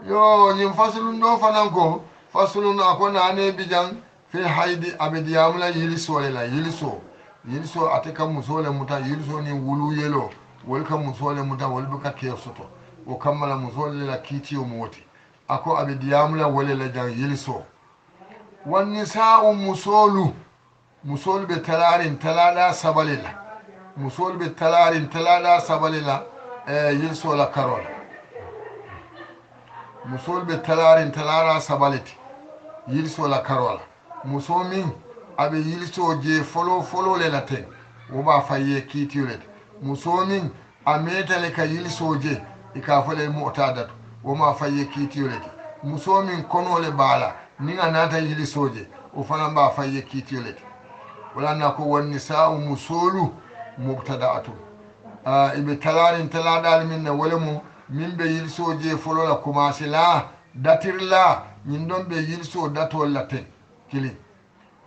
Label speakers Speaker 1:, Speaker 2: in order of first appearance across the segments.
Speaker 1: yo ñin fasulun ɗo fanan ko fasulun ako nane bijan fi haydi aɓe diyamula yilisole la yiliso ate kam musole muta yiliso ni wulu yelo wol kam musole muta wol be ka kesoto o kammala musole la kiitiyo mo woti ako aɓe diyamula wole la jan yiliso wanni sa'u musolu ɓe talarin talaɗa sabale la musolu ɓe talarin talaɗa sabale la yiliso la karola musol ɓe talarin talara sabaleti yilsola karola muso min aɓe yilso je folo le la ten woɓa fayye kiitiyolete muso min a metale ka yilso je e ka fole motadatu woma fayye kiitiyolete muso min konole baala nin a nata yilisoje o fana mba fayye kiitiyolete walanna ko wonni sa'u musolu mubtada atum iɓe talarin talaɗali min ne wole mum min ɓe yilsoje folola commencé la datirla min ɗon ɓe yilso datol la ten kilin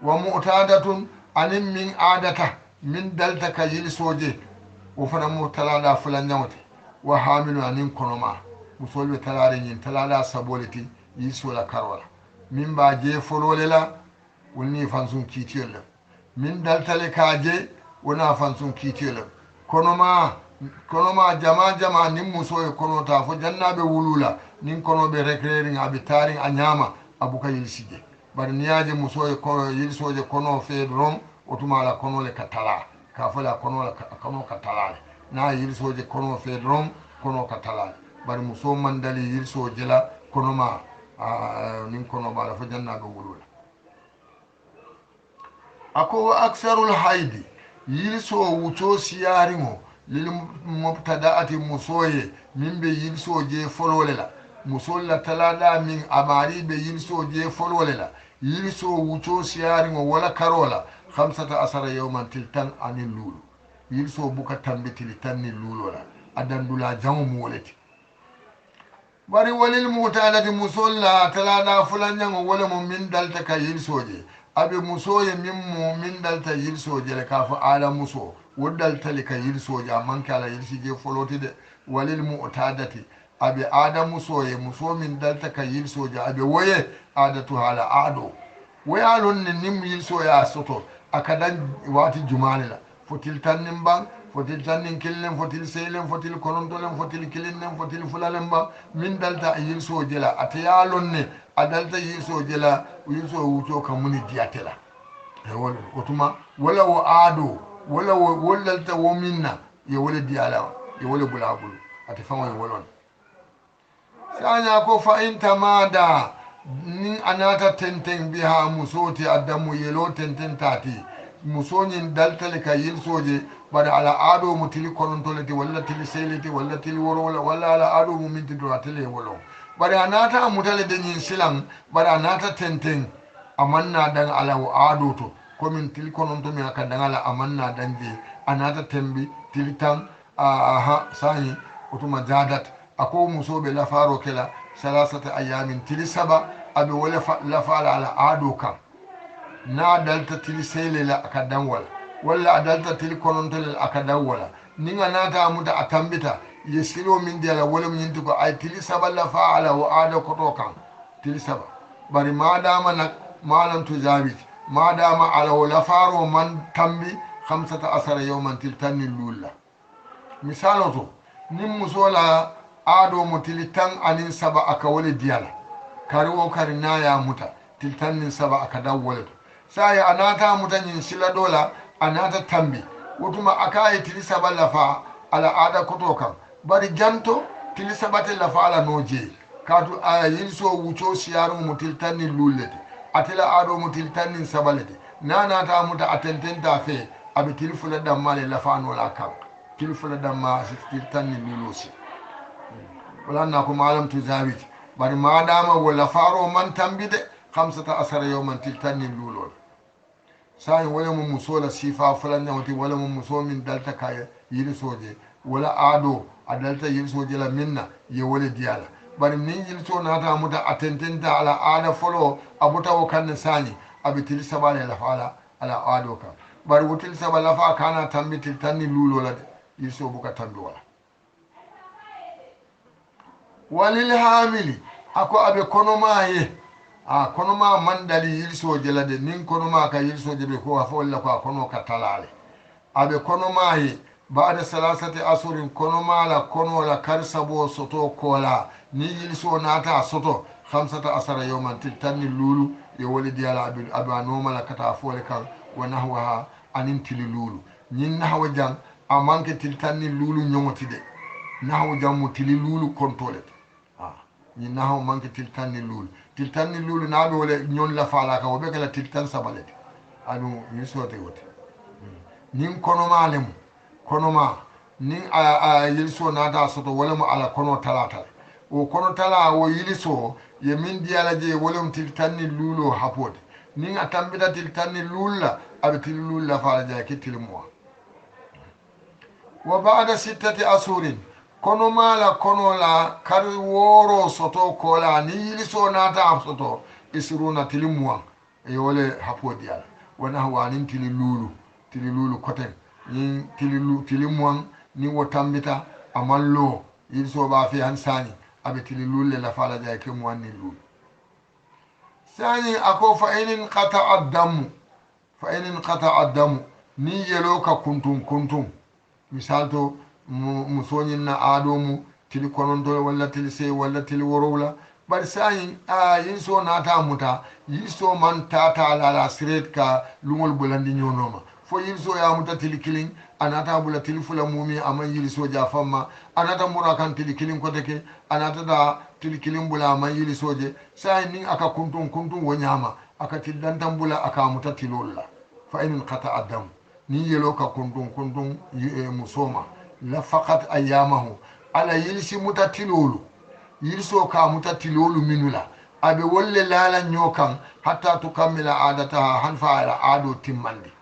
Speaker 1: wa mutadatun anin min adata min dalta ka yilsoje o fana mo talaɗa fula ñawte wa hamilu anin konoma musolɓe talare ñin talaɗa saboleti yilsola karola min mba je folole la wonni fansun kiitiyol lem min daltale ka je wona fansun kiitiyol lem konoma jama nin muso e konota fo jannaɓe wulula nin konoɓe recréring aɓe tarin a ñama abuka yilsije bari niyaje muso e yilsoje kono feedo ron otuma ala konole ka tala ka fole a kono ka talale na yilsoje kono feedo ron kono ka talale bari muso mandali yilsoje la konoma nin konoɓe ala fo jannaɓe wulula ako wa aksarul haydi yilso wuco siyariŋo lil mubtada'ati musoye min be yilso je folole la musol la talada min amari be yilso je folole la yilso wuco siyariŋo wala karola 15 yawman tiltan anin lulu yilso buka tambitili tanni lulo la adandula jamu moleti bari walil mutadati musol la talada fulanyango wala mo min dalta ka yilsoje aɓe musoye min dalta yilsoje le ka fo ala muso woddaltali ka yilsoje a manque ala yilsije foloti de walil mutadati aɓe ada musoye muso min dalta ka yilsoje aɓe woye adatu hala aɗo woyalon ne nim yilsoye a soto akadan wati jumale la fotil tannin ban fotil tannin killen fotil seylen fotil konontolen fotil kilinnen fotil fulalen ban min dalta yilsoje la ateyalon ne a dalta yilsoje la yilso wuto ka muni diyatela otuma wala wo aado wala wo dalta wo minna ye wole diyala ye wole bulabulu ate famo ye wolon saña ko fa intamada nin anata tenten biha musoti addamu yelo tenten tati musoñin daltale ka yilsoje bara ala aado mo tili konontolete walla tili seylete walla tili worowola walla ala aado mo minti do a tele wolon bara a nata a mutale dañin silan bara a nata tenten amanna dan ala o aado to komin tili kononto mi aka dan ala amanna dan je a nata tembi tili tan aha sañi otuma jadat ako musoɓe lafaro kela salasata ayamin tili saba aɓe wole lafala ala aado kam na dalta tili seylela aka dan walla a dalta tili konontolel aka dan wala ninga nata amuta a tambita ye silo min diyala wala min yinti ko ay tili saba lafa ala o aada koto kan tili saba bari madama nak malam tu jabiti madama ala o lafaro man tambi 15 yawman til tanni lulla misalo to nin musola aado mo tili tan anin saba aka wole diyala kari o kari naya muta til tannin saba aka dan wole to saya anata muta nyin sila dola anata tambi wotuma aka e tili saba lafa ala aada koto kan bari janto tili sabate lafa ala no je katu a yilso wuco siyaru mo til tanni lullete atela aado mo til tanni sabalete nanata muta atententa fe aɓe tili fula dammale lafanola kam tili fula damma til tanni lulosi walanna ko malam tu zawiti bari madama wo lafaro man tambide 15 yawman til tanni lulol sayin wala mo musola sifa fulanñawti wala mo muso min dalta ka yilisoje wala aado a dalta yilsoje la minna ye wole diyala bari min yilso nata muta a tententa ala aada folo a butawo kanne sañi aɓe tili sabale lafa ala aado kam bari wo tili saba lafa kana tambi til tanni lulola de yilso buka tambi wala walil hamili ako aɓe konoma ye a konoma mandali yilsoje la de nin konoma ka yilsoje ɓe ko a fo walla ko a kono ka talale aɓe konoma ye baada salasati asurin konomala konola kar sabo soto kola ni yilso nata soto 15 yawman tiltanni lulu yo woli diyala aɓe a nomala kata fole kan wa nahwaha anin tili lulu ñin nahwa jang a manque tiltanni lulu ñogotide nahwa jang mo tili lulu kontolete ñin nahwa manque tiltanni lulu naɓe wole ñon la falaka woɓe kala tiltan sabalete aɗum yilsote wote nin konoma lemu konoma nin a yiliso nata soto wolemo ala kono talatal o kono tala o yiliso ye min diyala je wolem tiltanni luulo hapode nin a tambita tiltanni luulla aɓe tili luulla fala jaya ke tili mois wa bada 6 asurin kono mala kono la kar woro soto kola ni yiliso nata soto isruna tili mois e wole hapodi ala wona wanin tili luulu koten ni tili mois ni wo tambita amallo yiliso ba fi han sani aɓe tili lulle la fala jaya ke mois ni luulu sani ako fa inin qata addamu ni yelo ka kuntum misal to mu soñinna aɗomu tili konontole walla tili sey walla tili worowla bari sani a yinso nata muta yinso man tatalala siret ka lugol bolandi ñonoma fo yinso yamuta tili kilin anata bula tili fula mumi aman yiliso ja famma anata mura kan tili kilin koteke anata da tili kilin bula aman yilisoje sai nin aka kuntum wo ñama aka tildantan bula aka muta tilolla fa inin qata adam ni yelo ka kuntum musoma la faqat ayyamahu ala yilisi muta tilolu yiliso ka muta tilolu minula abe wolle lala ñokan hatta tukammila adataha han fa ala ado timmandi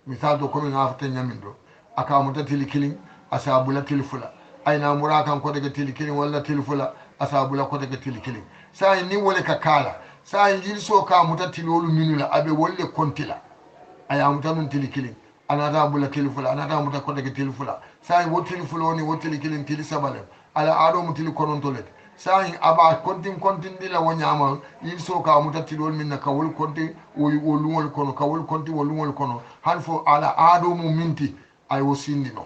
Speaker 1: misal to komin afta ñamin do aka muta tili kilin asabula tili fula ayna mura kan ko daga tili kilin walla tili fula asabula ko daga tili kilin sai ni wole ka kala sai yilso ka muta tilolu minula abe wolle kontila aya muta nun tili kilin anata bula tili fula anata muta ko daga tili fula sai wo tili fuloni wo tili kilin tili sabale ala ado mu tili konontolet sai aba kontin dila wo ñama yilso ka muta tilol minna ka wol konti wo lungol kono ka wol konti wo lungol kono han fo ala ado mu minti ay wo sindino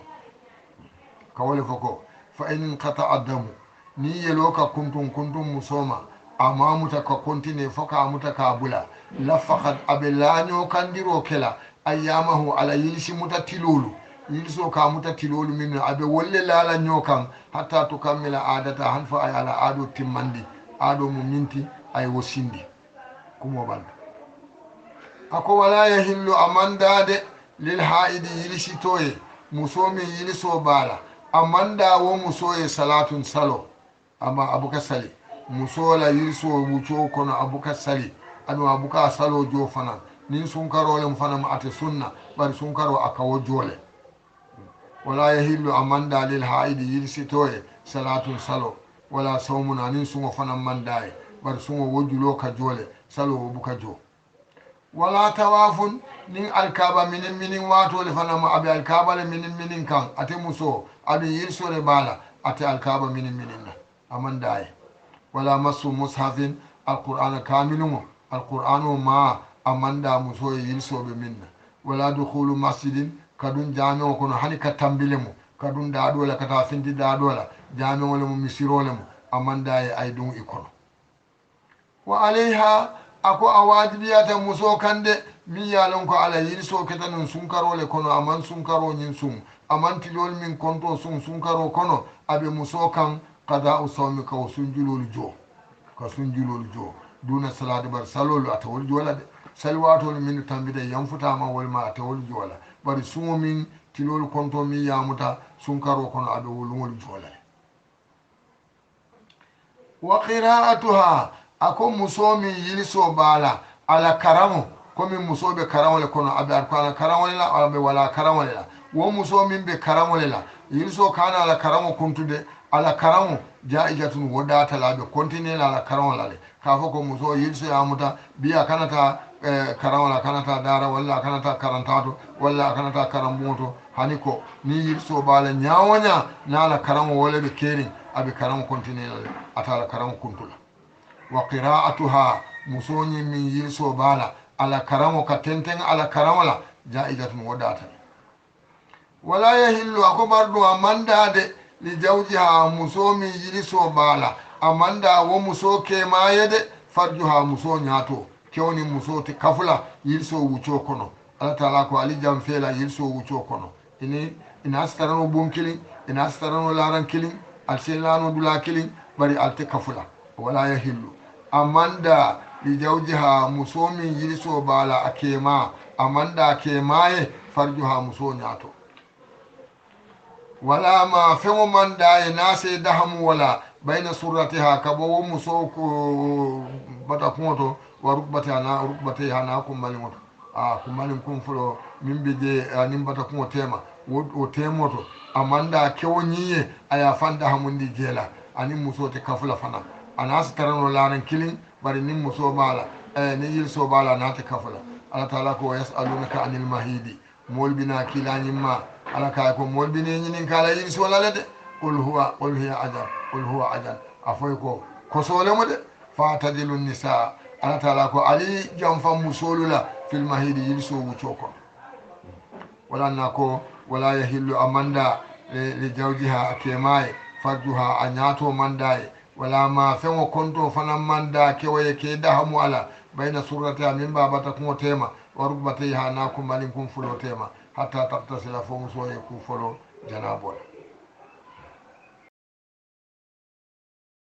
Speaker 1: ka wole foko fa in qata adamu ni yelo ka kuntum musoma amamuta ka kontine foka amuta ka bula la faqad abelanyo kandiro kela ayyamahu ala yilsi muta tilolu yilso ka muta tilolu min abe wolle lala nyokan hatta to kammila adata han fa ay ala ado timmandi ado mu minti ay wo sindi kumo bal ako wala yahillu amandade lil haidi yilsi toye musomi yilso bala amanda wo musoye salatun salo amma abuka sali musola yilso wuco kono abuka sali anu abuka salo jo fana nin sunkarolem fana ma ate sunna bari sunkaro akawo jole wala yahillu amanda lil haidi yilsi toye salatun salo wala sawmuna nin sungo fana mandaye bari sungo wojulo ka jole salo buka jo wala tawafun nin alkaba minin watole fana ma abe alkaba le minin kan ate muso abe yilsore bala ate alkaba minin na amandaye wala masu mushafin alqur'ana kamilun alqur'anu ma amanda muso yilsobe minna wala dukhulu masjidin kadun jami'o kono hani ka tambilemo kadun daɗola kata findi daɗola jami'ole mo misirole mo amandaye ay ɗum ikono wa alayha ako a wajibiyata muso kande min yalon ko ala yilso keta nun sunkarole kono aman sunkaro ñin sun aman tilol min konto sunkaro kono aɓe muso kan kada u sawmi ka sunjulolu jo duna salade bar salolu atawol jola de salwatol min tambide yamfutama wolma atawol jola bari sumo min tilol konto min yamuta sunkaro kono aɓe wolugol jola wa qira'atuha ako muso min yiliso bala ala karamo komin musoɓe karamole kono aɓe arkana karamole la aɓe wala karamole la wo muso min ɓe karamole la yiliso kana ala karamo kuntude ala karamo jaijatun wodatalaɓe continue la ala karamolale ka fo ko muso yilso yamuta biya kanata karamola kanata dara walla kanata karantato walla kanata karambuto hani ko ni yilso bala ñawoña na ala karamo wole ɓe kerin aɓe karamo continue lale ata ala karamo kuntula wa qira'atuha musoni min yilso bala ala karamo ka tenten ala karamola jaidatun wadata wala yahillu ako bardu amandade li jawjiha muso min yilso bala amanda wo muso ke mayede farjuha muso nyato kewni muso ti kafula yilso wuco kono ala taala ko ali jam fela yilso wuco kono ina starano bon kilin ina starano laran kilin alselano dula kilin bari alte kafula wala yahillu amanda li jawjiha muso min yilso bala akema amanda kemaye farjuha muso nyato wala ma femo manda e nase dahamu wala bayna surratiha kabo muso ko bata kumoto wa rukbatiha na ko malimoto ko malim kum fulo mimbe je nim bata kumo tema o temoto amanda kewonyiye aya fanda hamundi jela ani muso te kafula fana anas tarano laran kilin bari nim muso bala ni yil so bala na te kafula ala taala ko yasalunaka anil mahidi molbina kilanyimma ala kay ko molbine nyinin kala yil so lalade qul huwa ajal afoy ko solemo de fa tajilun nisa ala taala ko ali jam fam musolula fil mahidi yil so wuco ko wala nako wala yahillu amanda li jawjiha akemaye farjuha anyato mandaye wala ma fengo konto fana manda kewaye ke dahamu ala bayna surrata min babata ko tema wa rukbatiha na ko malin kun fulo tema hatta taqtasila fo musoye ku folo janabol